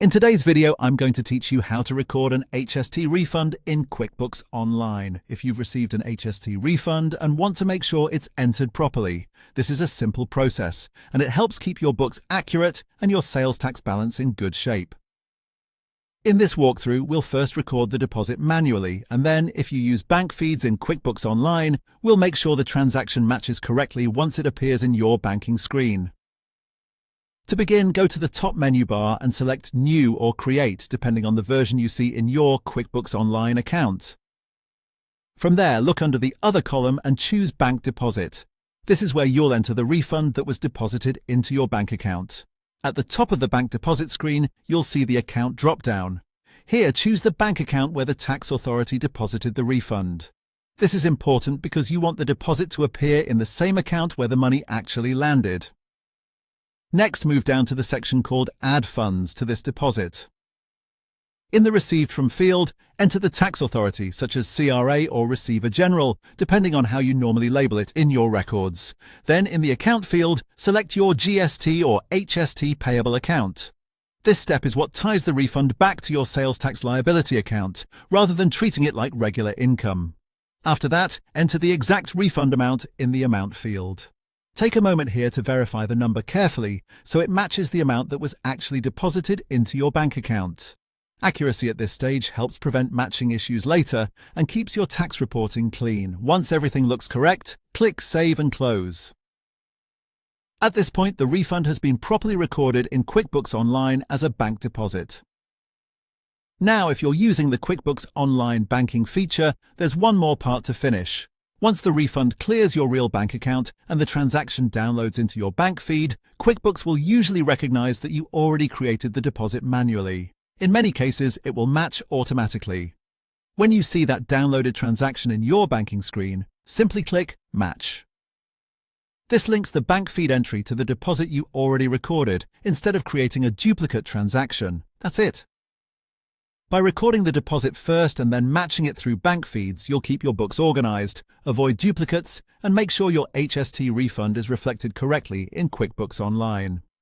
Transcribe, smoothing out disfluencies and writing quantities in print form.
In today's video, I'm going to teach you how to record an HST refund in QuickBooks Online. If you've received an HST refund and want to make sure it's entered properly, this is a simple process, and it helps keep your books accurate and your sales tax balance in good shape. In this walkthrough, we'll first record the deposit manually, and then, if you use bank feeds in QuickBooks Online, we'll make sure the transaction matches correctly once it appears in your banking screen. To begin, go to the top menu bar and select New or Create, depending on the version you see in your QuickBooks Online account. From there, look under the Other column and choose Bank Deposit. This is where you'll enter the refund that was deposited into your bank account. At the top of the bank deposit screen, you'll see the Account drop-down. Here, choose the bank account where the tax authority deposited the refund. This is important because you want the deposit to appear in the same account where the money actually landed. Next, move down to the section called Add Funds to this deposit. In the Received From field, enter the tax authority, such as CRA or Receiver General, depending on how you normally label it in your records. Then, in the Account field, select your GST or HST payable account. This step is what ties the refund back to your sales tax liability account, rather than treating it like regular income. After that, enter the exact refund amount in the Amount field. Take a moment here to verify the number carefully so it matches the amount that was actually deposited into your bank account. Accuracy at this stage helps prevent matching issues later and keeps your tax reporting clean. Once everything looks correct, click Save and Close. At this point, the refund has been properly recorded in QuickBooks Online as a bank deposit. Now, if you're using the QuickBooks Online banking feature, there's one more part to finish. Once the refund clears your real bank account and the transaction downloads into your bank feed, QuickBooks will usually recognize that you already created the deposit manually. In many cases, it will match automatically. When you see that downloaded transaction in your banking screen, simply click Match. This links the bank feed entry to the deposit you already recorded, instead of creating a duplicate transaction. That's it. By recording the deposit first and then matching it through bank feeds, you'll keep your books organized, avoid duplicates, and make sure your HST refund is reflected correctly in QuickBooks Online.